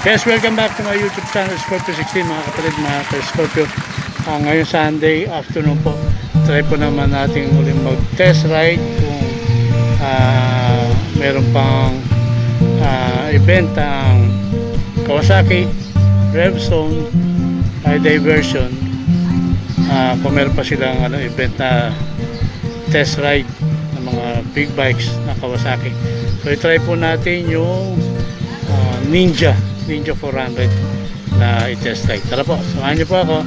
Yes, welcome back to my YouTube channel, Scorpio 16, mga kapatid, mga ka-Scorpio. Ngayong Sunday afternoon po, try po naman natin ulit mag-test ride kung meron pang event ang Kawasaki Revzone Diversion. Kung meron pa silang event na test ride ng mga big bikes na Kawasaki. So, i-try po natin yung Ninja 400 na i-test ride. Tara po, samahan niyo po ako.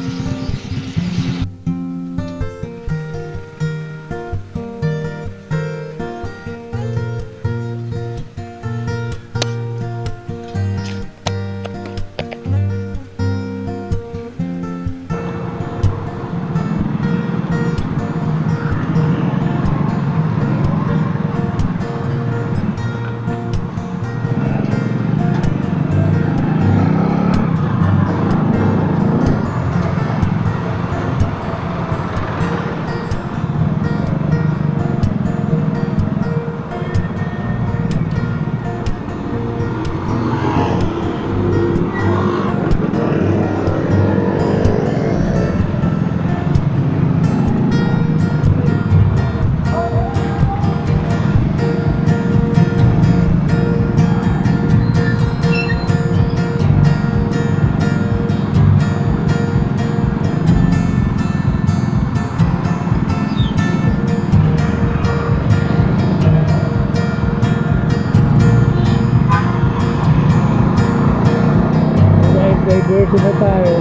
Diversion na tayo.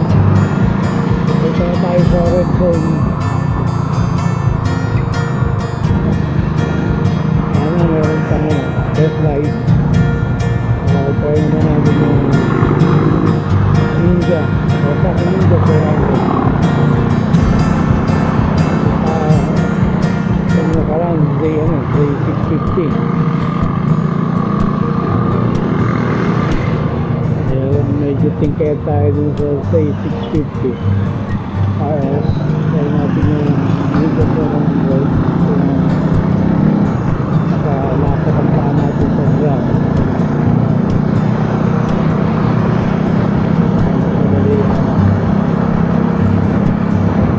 Punta na tayo sa Revzone. Meron pang test ride. Try na natin yung Ninja. Kawasaki Ninja 400. Yung nakaraan, J650. Medyo tingkaya tayo dun sa 650 RS. Kaya natin yung Ninja 400 sa nakapagpaan natin sa ground.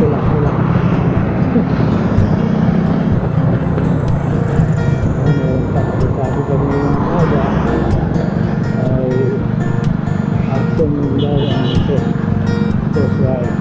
Tulak meron sabi kami yung aga ay action daw ang test ride.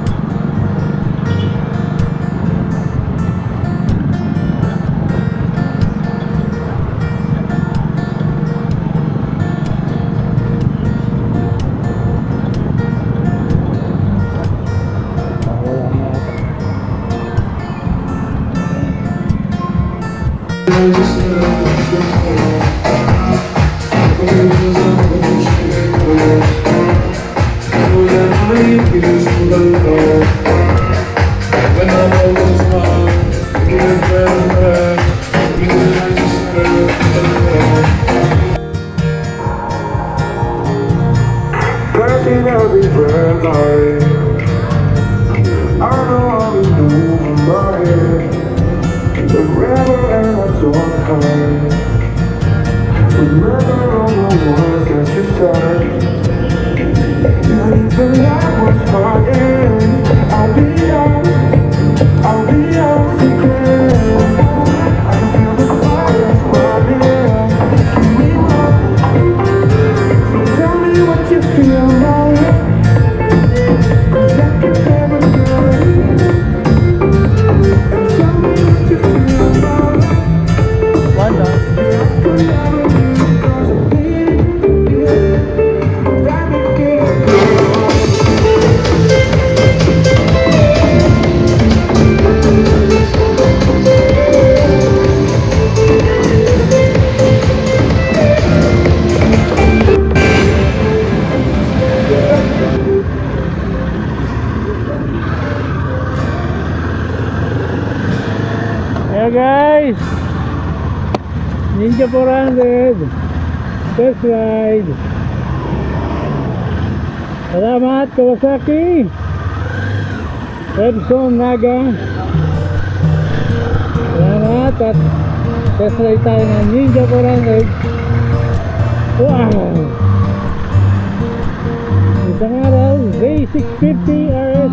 Ayan guys, Ninja 400 test ride. Salamat Kawasaki Revzone Naga. Salamat at test ride tayo ng Ninja 400. Wow! V650 RS.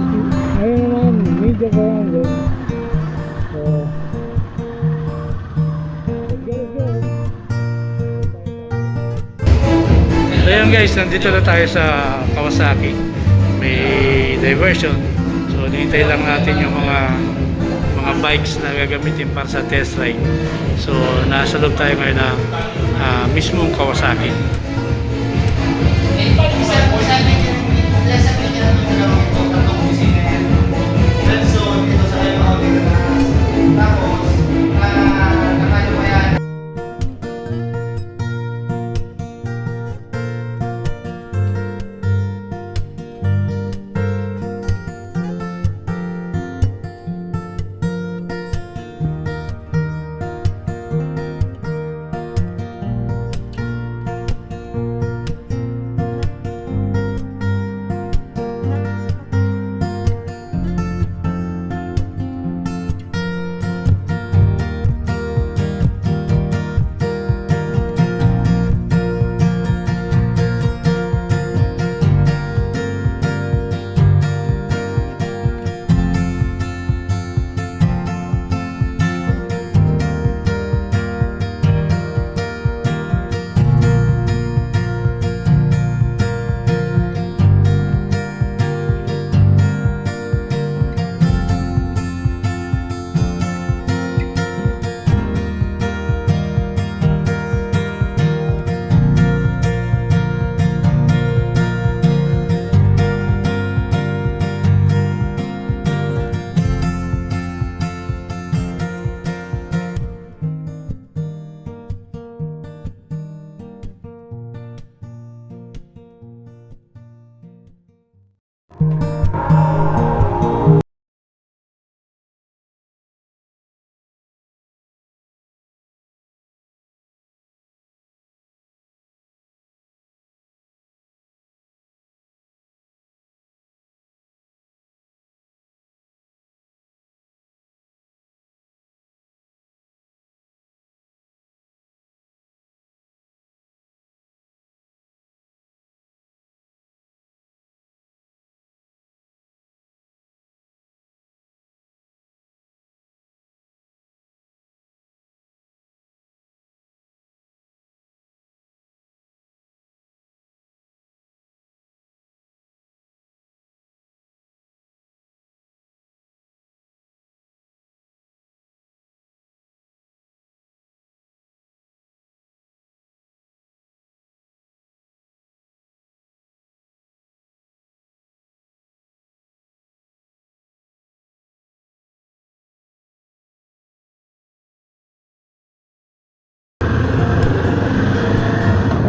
Ngayon naman, Ninja 400. So, let's go. So yun guys, nandito na tayo sa Kawasaki. May diversion. So hinihintay lang natin yung mga bikes na gagamitin para sa test ride. So nasa loob tayo ngayon ng mismong Kawasaki.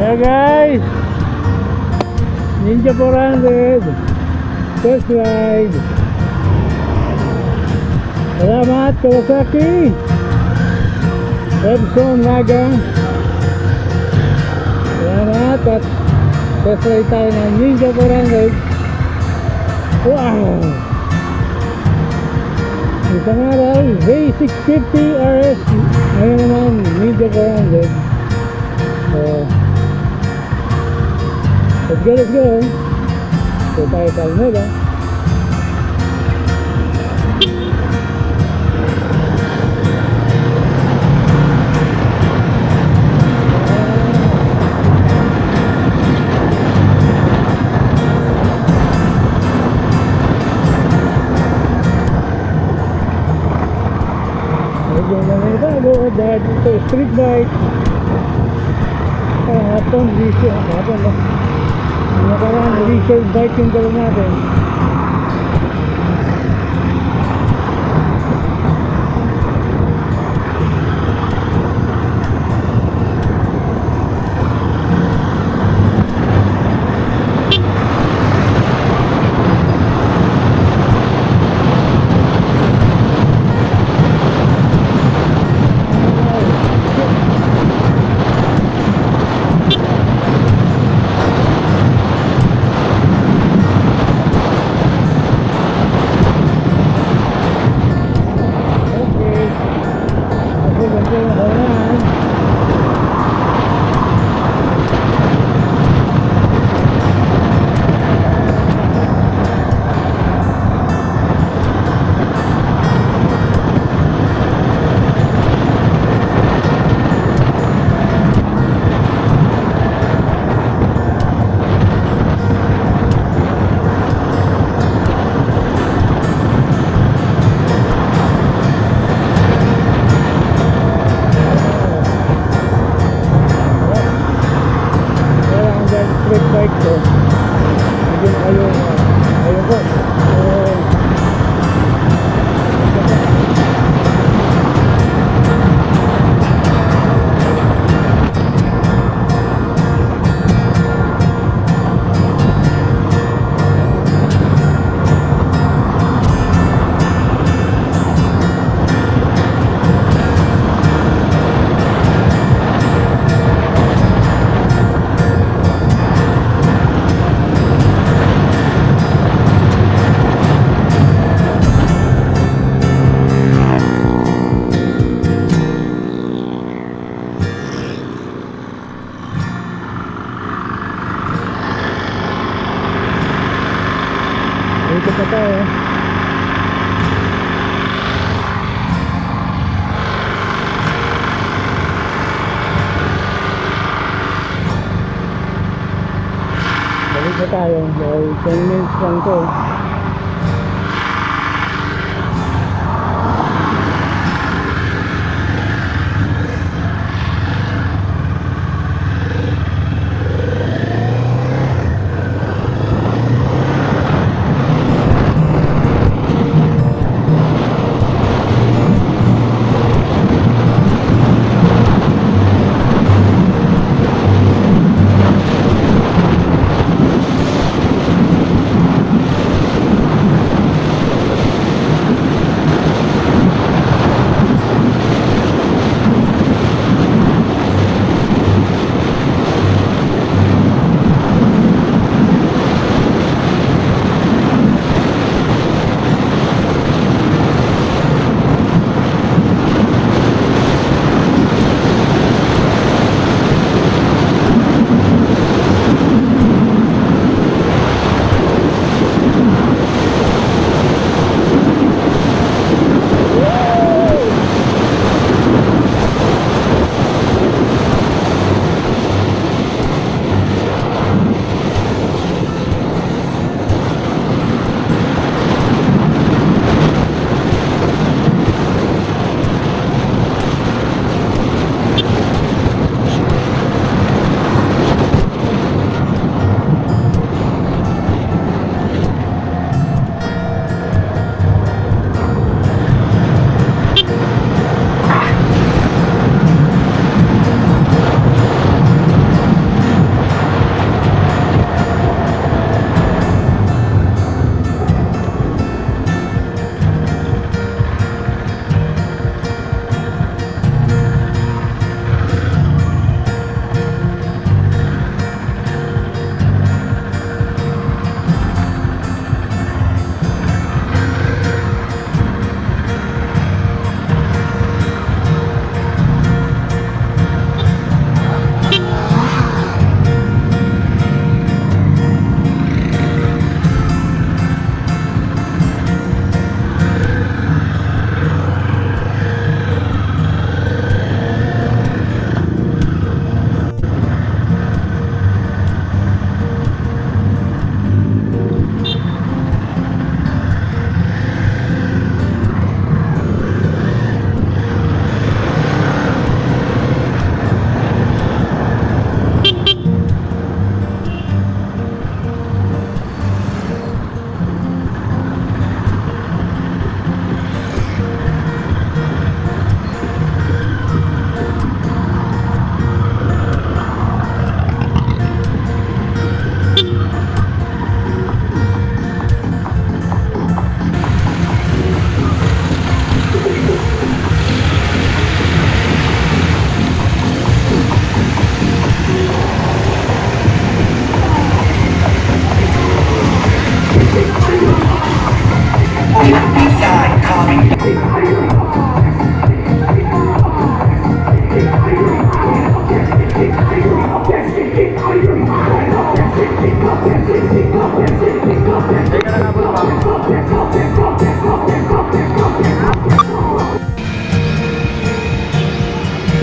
Hey guys, Ninja 400 test ride. Salamat Kawasaki, Epson Naga. Salamat at test ride tayo ng Ninja 400. Wow! Isang araw, V650 RS. Ngayon naman, Ninja 400. So, let's go. So tayo sa Almeda. Medyo naman bago dahil ito street bike. Hapon, hapon ba? Nakaraan, resale bike yung dala natin. favorite bike ko. Ayun, ayun po. Dito pa tayo. Balik na tayo. 10 minutes lang to.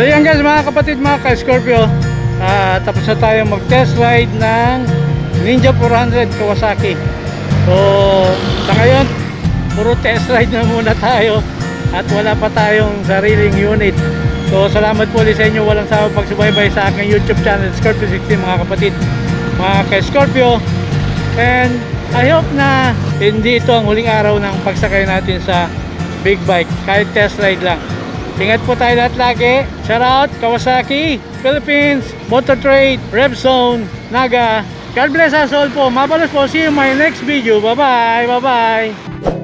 So yan guys, mga kapatid, mga ka-Scorpio, tapos na tayo mag-test ride ng Ninja 400 Kawasaki. So sa ngayon, puro test ride na muna tayo at wala pa tayong sariling unit. So salamat po ulit sa inyo, walang sawang pagsubaybay sa aking YouTube channel Scorpio 60, mga kapatid. mga ka-Scorpio. And I hope na hindi ito ang huling araw ng pagsakay natin sa big bike, kahit test ride lang. Ingat po tayo lahat lagi. Shout out Kawasaki, Philippines, Motor Trade, Revzone, Naga. God bless us all po. Mabalos po. See you in my next video. Bye bye. Bye bye.